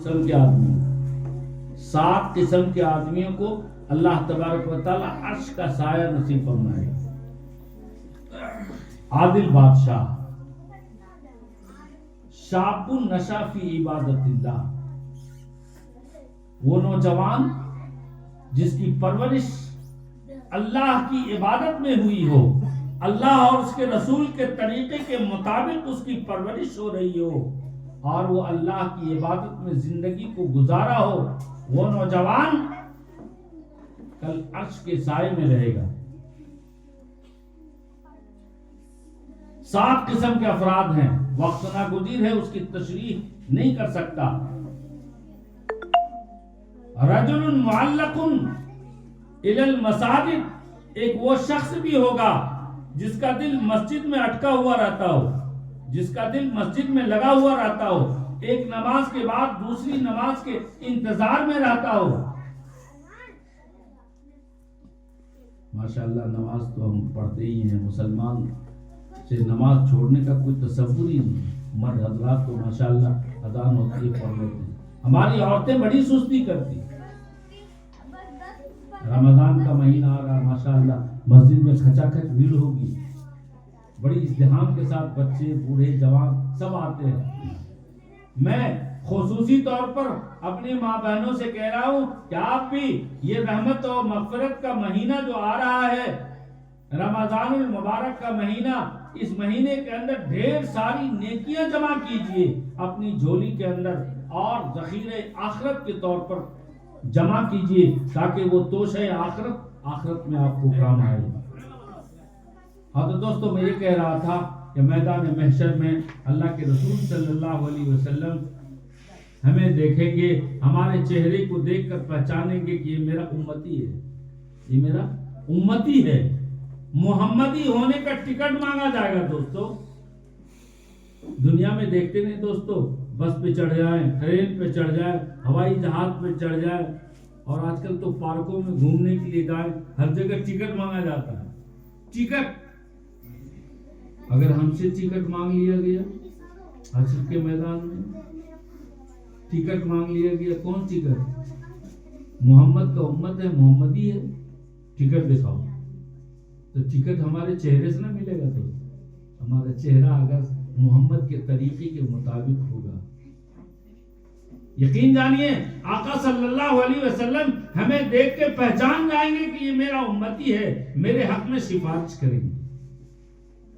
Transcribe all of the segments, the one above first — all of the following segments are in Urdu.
قسم کے آدمی، 7 قسم کے آدمیوں کو اللہ تبارک و تعالی عرش کا سایہ نصیب فرمائے. عادل بادشاہ، شاب نشا فی عبادت اللہ، وہ نوجوان جس کی پرورش اللہ کی عبادت میں ہوئی ہو، اللہ اور اس کے رسول کے طریقے کے مطابق اس کی پرورش ہو رہی ہو اور وہ اللہ کی عبادت میں زندگی کو گزارا ہو، وہ نوجوان کل عرش کے سائے میں رہے گا. 7 قسم کے افراد ہیں، وقت ناگزیر ہے، اس کی تشریح نہیں کر سکتا. رجل معلق الی المساجد، ایک وہ شخص بھی ہوگا جس کا دل مسجد میں اٹکا ہوا رہتا ہو، جس کا دل مسجد میں لگا ہوا رہتا ہو، ایک نماز کے بعد دوسری نماز کے انتظار میں رہتا ہو. ماشاءاللہ نماز تو ہم پڑھتے ہی ہیں، مسلمان سے نماز چھوڑنے کا کوئی تصور ہی نہیں. مرد حضرات تو ماشاءاللہ اذان ہوتی ہے پڑھ لیتے ہیں، ہماری عورتیں بڑی سستی کرتی. رمضان کا مہینہ آ رہا، ماشاءاللہ مسجد میں کھچا کھچ بھیڑ ہوگی، بڑی ازدحام کے ساتھ بچے بوڑھے جوان سب آتے ہیں. میں خصوصی طور پر اپنی ماں بہنوں سے کہہ رہا ہوں کہ آپ بھی یہ رحمت و مغفرت کا مہینہ جو آ رہا ہے، رمضان المبارک کا مہینہ، اس مہینے کے اندر ڈھیر ساری نیکیاں جمع کیجئے اپنی جھولی کے اندر اور ذخیرہ آخرت کے طور پر جمع کیجئے تاکہ وہ توشہ آخرت میں آپ کو کام آئے. ہاں تو دوستو، میں یہ کہہ رہا تھا کہ میدان محشر میں اللہ کے رسول صلی اللہ علیہ وسلم ہمیں دیکھیں گے، ہمارے چہرے کو دیکھ کر پہچانیں گے کہ یہ میرا امتی ہے، یہ میرا امتی ہے. محمدی ہونے کا ٹکٹ مانگا جائے گا. دوستو دنیا میں دیکھتے نہیں دوستو، بس پہ چڑھ جائیں، ٹرین پہ چڑھ جائیں، ہوائی جہاز پہ چڑھ جائیں، اور آج کل تو پارکوں میں گھومنے کے لیے جائیں، ہر جگہ ٹکٹ مانگا جاتا ہے. ٹکٹ، اگر ہم سے ٹکٹ مانگ لیا گیا حشر کے میدان میں، ٹکٹ مانگ لیا گیا، کون ٹکٹ؟ محمد کا امت ہے، محمدی ہے، ٹکٹ دکھاؤ. تو ٹکٹ ہمارے چہرے سے نہ ملے گا. تو ہمارا چہرہ اگر محمد کے طریقے کے مطابق ہوگا، یقین جانیے آقا صلی اللہ علیہ وسلم ہمیں دیکھ کے پہچان جائیں گے کہ یہ میرا امتی ہے، میرے حق میں سفارش کریں گے.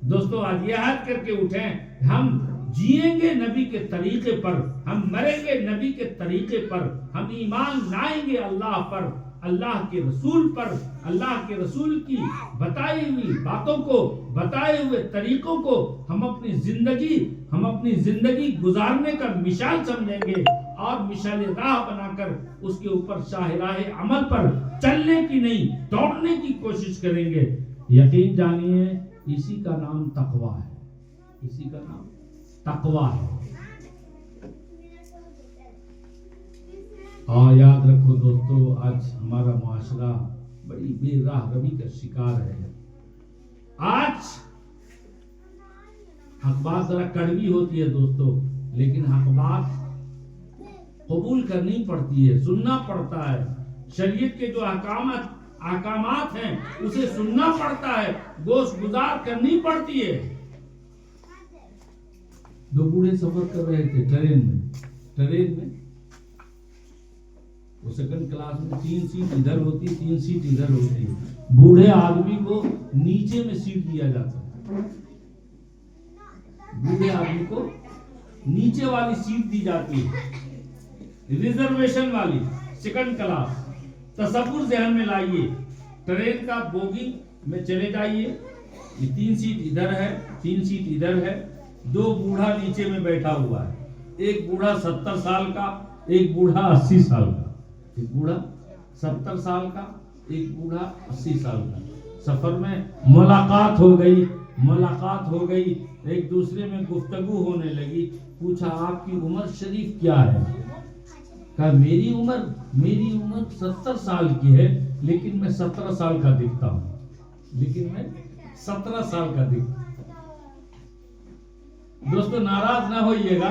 دوستو آج یہ عہد کر کے اٹھیں، ہم جیئیں گے نبی کے طریقے پر، ہم مریں گے نبی کے طریقے پر، ہم ایمان لائیں گے اللہ پر، اللہ کے رسول پر، اللہ کے رسول کی بتائی ہوئی باتوں کو، بتائے ہوئے طریقوں کو ہم اپنی زندگی گزارنے کا مثال سمجھیں گے اور مثال راہ بنا کر اس کے اوپر شاہراہ عمل پر چلنے کی نہیں، دوڑنے کی کوشش کریں گے. یقین جانیے اسی کا نام تقویٰ ہے، اسی کا نام تقویٰ ہے. یاد رکھو دوستو، آج ہمارا معاشرہ بڑی بے راہ روی کا شکار ہے. آج حق بات ذرا کڑوی ہوتی ہے دوستو، لیکن حق بات قبول کرنی پڑتی ہے، سننا پڑتا ہے. شریعت کے جو احکامات ہیں اسے سننا پڑتا ہے، گوش گزار کرنی پڑتی ہے. 2 بوڑھے سفر کر رہے تھے ٹرین میں وہ سیکنڈ کلاس میں 3 سیٹ ادھر ہوتی، 3 سیٹ ادھر ہوتی. بوڑھے آدمی کو نیچے میں سیٹ دیا جاتا ہے، بوڑھے آدمی کو نیچے والی سیٹ دی جاتی ہے، ریزرویشن والی سیکنڈ کلاس. تصور ذہن میں لائیے، ٹرین کا بوگی میں چلے جائیے، یہ 3 سیٹ ادھر ہے، 3 سیٹ ادھر ہے، 2 بوڑھا نیچے میں بیٹھا ہوا ہے، ایک بوڑھا 70 سال کا، ایک بوڑھا 80 سال کا، ایک بوڑھا 70 سال کا، ایک بوڑھا 80 سال کا. سفر میں ملاقات ہو گئی، ایک دوسرے میں گفتگو ہونے لگی. پوچھا آپ کی عمر شریف کیا ہے؟ کہا میری عمر 70 سال کی ہے، لیکن میں 17 سال کا دکھتا ہوں. دوستو ناراض نہ ہوئیے گا،